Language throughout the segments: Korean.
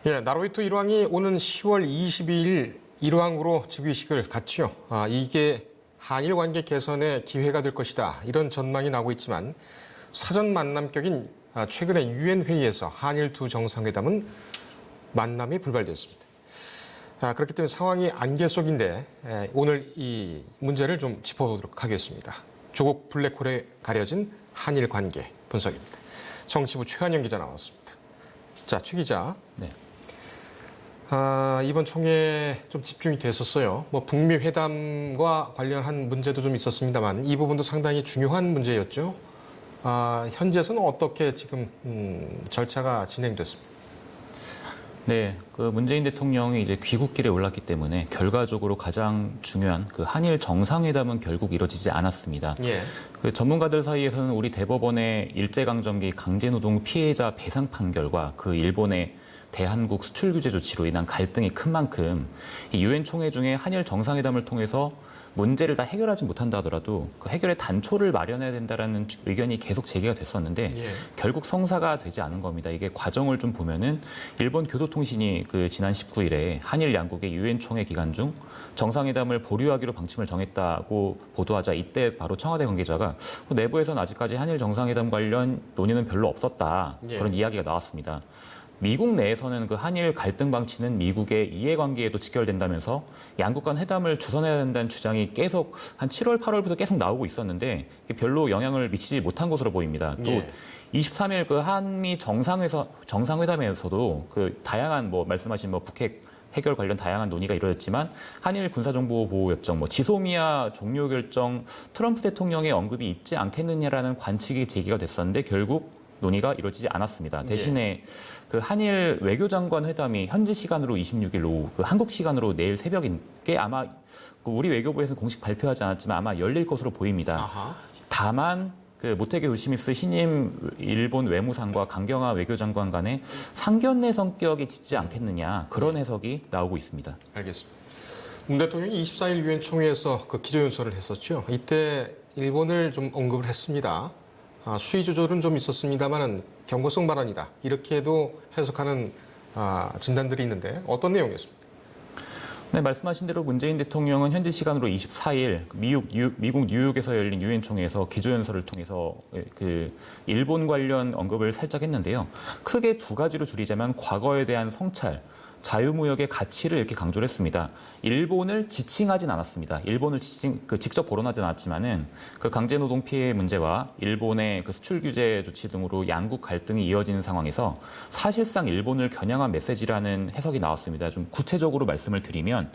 예, 나루히토 일왕이 오는 10월 22일 일왕으로 즉위식을 갖죠. 이게 한일 관계 개선의 기회가 될 것이다. 이런 전망이 나오고 있지만 사전 만남격인 최근의 유엔 회의에서 한일 두 정상회담은 만남이 불발됐습니다. 그렇기 때문에 상황이 안개 속인데 오늘 이 문제를 좀 짚어보도록 하겠습니다. 조국 블랙홀에 가려진 한일 관계 분석입니다. 정치부 최한영 기자 나왔습니다. 자, 최 기자. 네. 이번 총회에 좀 집중이 됐었어요. 북미 회담과 관련한 문제도 좀 있었습니다만 이 부분도 상당히 중요한 문제였죠. 현재에서는 어떻게 지금 절차가 진행됐습니까? 네, 문재인 대통령이 이제 귀국길에 올랐기 때문에 결과적으로 가장 중요한 한일 정상회담은 결국 이뤄지지 않았습니다. 예. 전문가들 사이에서는 우리 대법원의 일제강점기 강제노동 피해자 배상 판결과 일본의 대한국 수출 규제 조치로 인한 갈등이 큰 만큼 이 유엔 총회 중에 한일 정상회담을 통해서 문제를 다 해결하지 못한다 하더라도 해결의 단초를 마련해야 된다라는 의견이 계속 제기가 됐었는데 결국 성사가 되지 않은 겁니다. 이게 과정을 좀 보면은 일본 교도통신이 지난 19일에 한일 양국의 유엔 총회 기간 중 정상회담을 보류하기로 방침을 정했다고 보도하자 이때 바로 청와대 관계자가 내부에서는 아직까지 한일 정상회담 관련 논의는 별로 없었다. 그런 이야기가 나왔습니다. 미국 내에서는 한일 갈등 방치는 미국의 이해관계에도 직결된다면서 양국 간 회담을 주선해야 된다는 주장이 계속 한 7월, 8월부터 계속 나오고 있었는데 별로 영향을 미치지 못한 것으로 보입니다. 또 23일 한미 정상회담에서도 다양한 말씀하신 북핵 해결 관련 다양한 논의가 이루어졌지만 한일 군사정보보호협정, 지소미아 종료 결정, 트럼프 대통령의 언급이 있지 않겠느냐라는 관측이 제기가 됐었는데 결국 논의가 이루어지지 않았습니다. 대신에 한일 외교장관 회담이 현지 시간으로 26일 오후, 한국 시간으로 내일 새벽인게 아마 우리 외교부에서는 공식 발표하지 않았지만 아마 열릴 것으로 보입니다. 아하. 다만 모테기 요시미스 신임 일본 외무상과 강경화 외교장관 간의 상견례 성격이 짙지 않겠느냐 그런 해석이 나오고 있습니다. 알겠습니다. 문 대통령이 24일 유엔 총회에서 기조연설을 했었죠. 이때 일본을 좀 언급을 했습니다. 수위 조절은 좀 있었습니다만은 경고성 발언이다. 이렇게도 해석하는 진단들이 있는데 어떤 내용이었습니까? 네, 말씀하신 대로 문재인 대통령은 현지 시간으로 24일 미국 뉴욕에서 열린 유엔 총회에서 기조연설을 통해서 일본 관련 언급을 살짝 했는데요. 크게 두 가지로 줄이자면 과거에 대한 성찰, 자유무역의 가치를 이렇게 강조를 했습니다. 일본을 지칭하진 않았습니다. 일본을 직접 거론하진 않았지만은 강제노동 피해 문제와 일본의 수출 규제 조치 등으로 양국 갈등이 이어지는 상황에서 사실상 일본을 겨냥한 메시지라는 해석이 나왔습니다. 좀 구체적으로 말씀을 드리면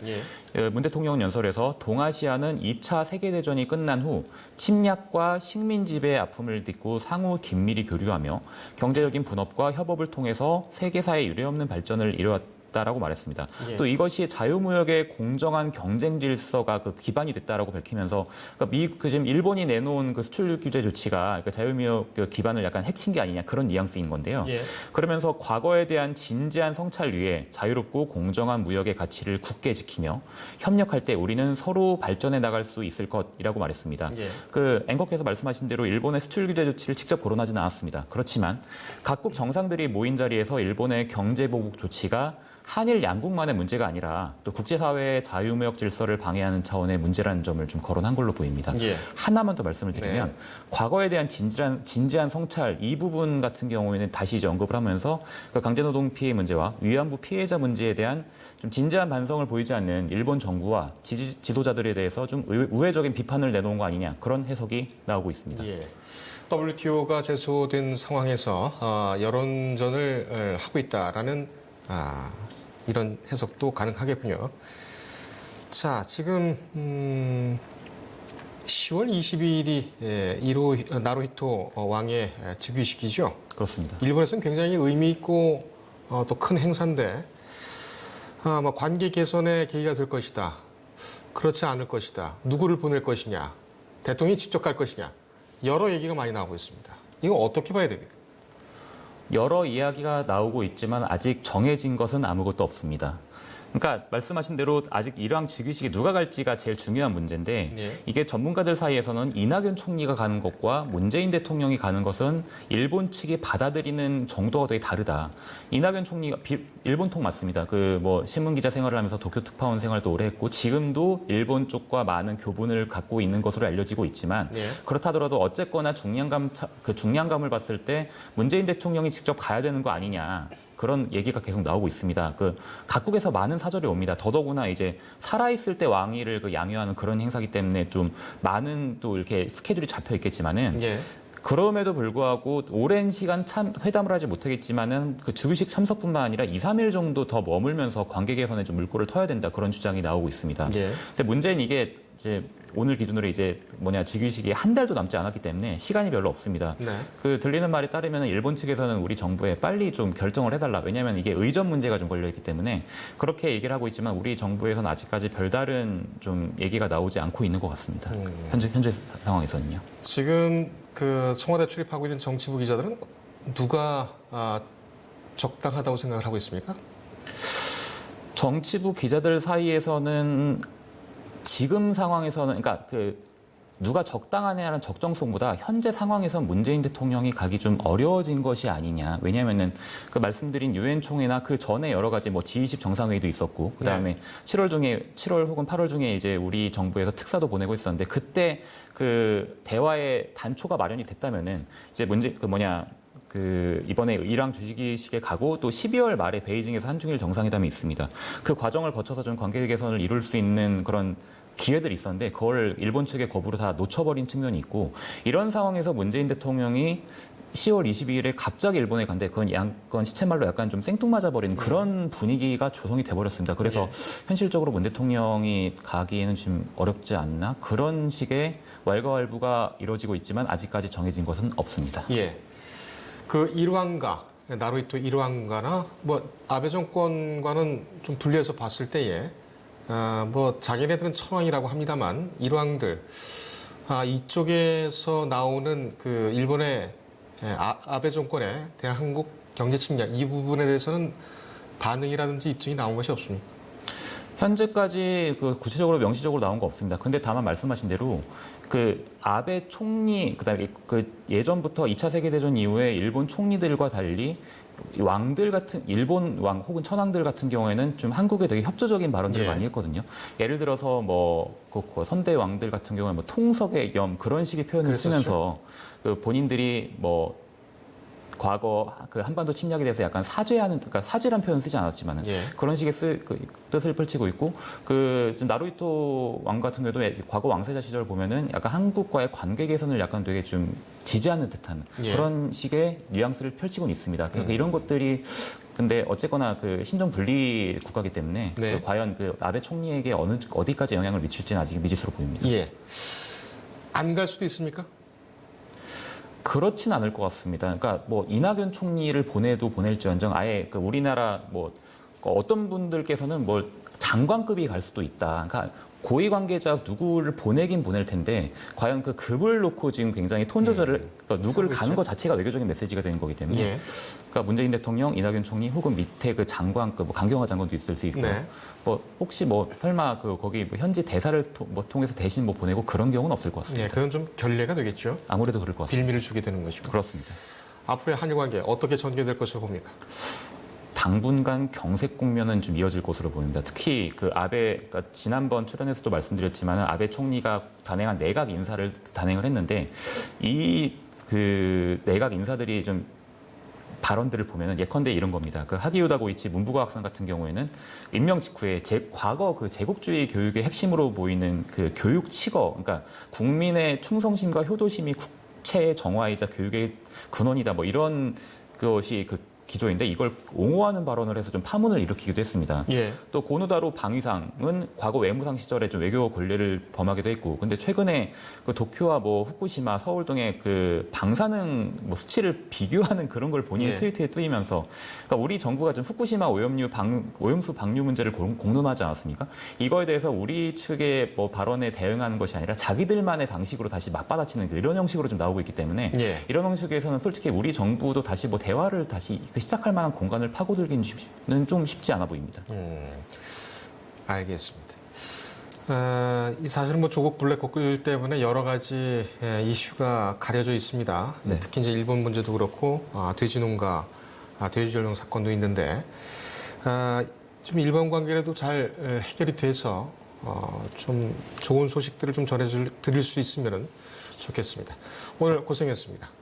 문 대통령 연설에서 동아시아는 2차 세계대전이 끝난 후 침략과 식민 지배의 아픔을 딛고 상호 긴밀히 교류하며 경제적인 분업과 협업을 통해서 세계사에 유례없는 발전을 이루었다라고 말했습니다. 또 이것이 자유무역의 공정한 경쟁 질서가 기반이 됐다라고 밝히면서 지금 일본이 내놓은 수출 규제 조치가 자유무역 기반을 약간 해친 게 아니냐 그런 뉘앙스인 건데요. 그러면서 과거에 대한 진지한 성찰 위에 자유롭고 공정한 무역의 가치를 굳게 지키며 협력할 때 우리는 서로 발전해 나갈 수 있을 것이라고 말했습니다. 앵커께서 말씀하신 대로 일본의 수출 규제 조치를 직접 거론하지는 않았습니다. 그렇지만 각국 정상들이 모인 자리에서 일본의 경제 보복 조치가 한일 양국만의 문제가 아니라 또 국제사회의 자유무역 질서를 방해하는 차원의 문제라는 점을 좀 거론한 걸로 보입니다. 하나만 더 말씀을 드리면 과거에 대한 진지한 성찰 이 부분 같은 경우에는 다시 이제 언급을 하면서 강제노동 피해 문제와 위안부 피해자 문제에 대한 좀 진지한 반성을 보이지 않는 일본 정부와 지도자들에 대해서 좀 우회적인 비판을 내놓은 거 아니냐 그런 해석이 나오고 있습니다. WTO가 제소된 상황에서 여론전을 하고 있다라는 이런 해석도 가능하겠군요. 자, 지금 10월 22일이 나루히토 왕의 즉위식이죠. 그렇습니다. 일본에서는 굉장히 의미 있고 또 큰 행사인데 관계 개선의 계기가 될 것이다. 그렇지 않을 것이다. 누구를 보낼 것이냐. 대통령이 직접 갈 것이냐. 여러 얘기가 많이 나오고 있습니다. 이거 어떻게 봐야 됩니까? 여러 이야기가 나오고 있지만 아직 정해진 것은 아무것도 없습니다. 그러니까 말씀하신 대로 아직 일왕 즉위식에 누가 갈지가 제일 중요한 문제인데 예. 이게 전문가들 사이에서는 이낙연 총리가 가는 것과 문재인 대통령이 가는 것은 일본 측이 받아들이는 정도가 되게 다르다. 이낙연 총리가 일본 통 맞습니다. 그 뭐 신문 기자 생활을 하면서 도쿄 특파원 생활도 오래 했고 지금도 일본 쪽과 많은 교분을 갖고 있는 것으로 알려지고 있지만 예. 그렇다 하더라도 어쨌거나 중량감을 봤을 때 문재인 대통령이 직접 가야 되는 거 아니냐. 그런 얘기가 계속 나오고 있습니다. 각국에서 많은 사절이 옵니다. 더더구나 이제 살아있을 때 왕위를 양유하는 그런 행사기 때문에 좀 많은 또 이렇게 스케줄이 잡혀 있겠지만은 예. 그럼에도 불구하고 오랜 시간 회담을 하지 못하겠지만은 그 즉위식 참석뿐만 아니라 2, 3일 정도 더 머물면서 관계 개선에 좀 물꼬를 터야 된다 그런 주장이 나오고 있습니다. 예. 근데 문제는 이게 이제 오늘 기준으로 이제 즉위식이 한 달도 남지 않았기 때문에 시간이 별로 없습니다. 네. 들리는 말에 따르면 일본 측에서는 우리 정부에 빨리 좀 결정을 해달라. 왜냐하면 이게 의전 문제가 좀 걸려있기 때문에 그렇게 얘기를 하고 있지만 우리 정부에서는 아직까지 별다른 좀 얘기가 나오지 않고 있는 것 같습니다. 현재 상황에서는요. 지금 그 청와대 출입하고 있는 정치부 기자들은 누가 적당하다고 생각을 하고 있습니까? 정치부 기자들 사이에서는 지금 상황에서는 그러니까 누가 적당하냐는 적정성보다 현재 상황에서 문재인 대통령이 가기 좀 어려워진 것이 아니냐. 왜냐하면은 말씀드린 유엔 총회나 그 전에 여러 가지 G20 정상회의도 있었고 그다음에 네. 7월 혹은 8월 중에 이제 우리 정부에서 특사도 보내고 있었는데 그때 대화의 단초가 마련이 됐다면은 이제 이번에 일왕 주식식에 가고 또 12월 말에 베이징에서 한중일 정상회담이 있습니다. 그 과정을 거쳐서 좀 관계 개선을 이룰 수 있는 그런 기회들이 있었는데 그걸 일본 측의 거부로 다 놓쳐버린 측면이 있고 이런 상황에서 문재인 대통령이 10월 22일에 갑자기 일본에 간데 그건 시쳇말로 약간 좀 생뚱맞아버리는 그런 분위기가 조성이 돼버렸습니다. 그래서 현실적으로 문 대통령이 가기에는 좀 어렵지 않나 그런 식의 왈가왈부가 이루어지고 있지만 아직까지 정해진 것은 없습니다. 예. 그 일왕가, 나루히토 일왕가나 아베 정권과는 좀 분리해서 봤을 때에 자기네들은 천황이라고 합니다만 일왕들 이쪽에서 나오는 그 일본의 아베 정권의 대한민국 경제 침략 이 부분에 대해서는 반응이라든지 입증이 나온 것이 없습니다. 현재까지 구체적으로 명시적으로 나온 거 없습니다. 근데 다만 말씀하신 대로 아베 총리 그다음에 예전부터 2차 세계대전 이후에 일본 총리들과 달리 왕들 같은 일본 왕 혹은 천황들 같은 경우에는 좀 한국에 되게 협조적인 발언들을 많이 했거든요. 예를 들어서 선대 왕들 같은 경우는 통석의 염 그런 식의 표현을 그랬었죠. 쓰면서 본인들이 과거 한반도 침략에 대해서 약간 그러니까 사죄란 표현 쓰지 않았지만은 그런 식의 뜻을 펼치고 있고 나루히토 왕 같은 경우도 과거 왕세자 시절 보면은 약간 한국과의 관계 개선을 약간 되게 좀 지지하는 듯한 그런 식의 뉘앙스를 펼치고는 있습니다. 그러니까 이런 것들이 근데 어쨌거나 신종 분리 국가이기 때문에 과연 아베 총리에게 어디까지 영향을 미칠지는 아직 미지수로 보입니다. 예. 안 갈 수도 있습니까? 그렇진 않을 것 같습니다. 그러니까 이낙연 총리를 보낼지언정 아예 우리나라 어떤 분들께서는 장관급이 갈 수도 있다. 그러니까 고위 관계자 누구를 보내긴 보낼 텐데 과연 급을 놓고 지금 굉장히 톤 조절을 누구를 가는 것 자체가 외교적인 메시지가 되는 거기 때문에 그러니까 문재인 대통령, 이낙연 총리 혹은 밑에 장관급 강경화 장관도 있을 수 있고 혹시 설마 거기 현지 대사를 통해서 대신 보내고 그런 경우는 없을 것 같습니다. 그건 좀 결례가 되겠죠. 아무래도 그럴 것 같습니다. 빌미를 주게 되는 것이고. 그렇습니다. 앞으로의 한일 관계 어떻게 전개될 것으로 봅니까? 당분간 경색 국면은 좀 이어질 것으로 보입니다. 특히 그러니까 지난번 출연에서도 말씀드렸지만 아베 총리가 단행한 내각 인사를 단행을 했는데 이 내각 인사들이 좀 발언들을 보면은 예컨대 이런 겁니다. 하기우다 고이치 문부가 학상 같은 경우에는 임명 직후에 과거 제국주의 교육의 핵심으로 보이는 교육 칙어, 그러니까 국민의 충성심과 효도심이 국체의 정화이자 교육의 근원이다. 이런 것이 기조인데 이걸 옹호하는 발언을 해서 좀 파문을 일으키기도 했습니다. 또 고노다로 방위상은 과거 외무상 시절에 좀 외교 권리를 범하기도 했고, 근데 최근에 도쿄와 후쿠시마, 서울 등의 방사능 수치를 비교하는 그런 걸 본인의 트위터에 뜨이면서, 그러니까 우리 정부가 좀 후쿠시마 오염수 방류 문제를 공론하지 않았습니까? 이거에 대해서 우리 측의 발언에 대응하는 것이 아니라 자기들만의 방식으로 다시 맞받아치는 이런 형식으로 좀 나오고 있기 때문에 이런 형식에서는 솔직히 우리 정부도 다시 대화를 다시 그 시작할 만한 공간을 파고들기는 좀 쉽지 않아 보입니다. 알겠습니다. 이 사실은 뭐 조국 블랙호크 때문에 여러 가지 이슈가 가려져 있습니다. 네. 특히 이제 일본 문제도 그렇고 돼지 농가, 돼지 전용 사건도 있는데 좀 일본 관계라도 잘 해결이 돼서 좀 좋은 소식들을 좀 전해드릴 수 있으면 좋겠습니다. 오늘 고생했습니다.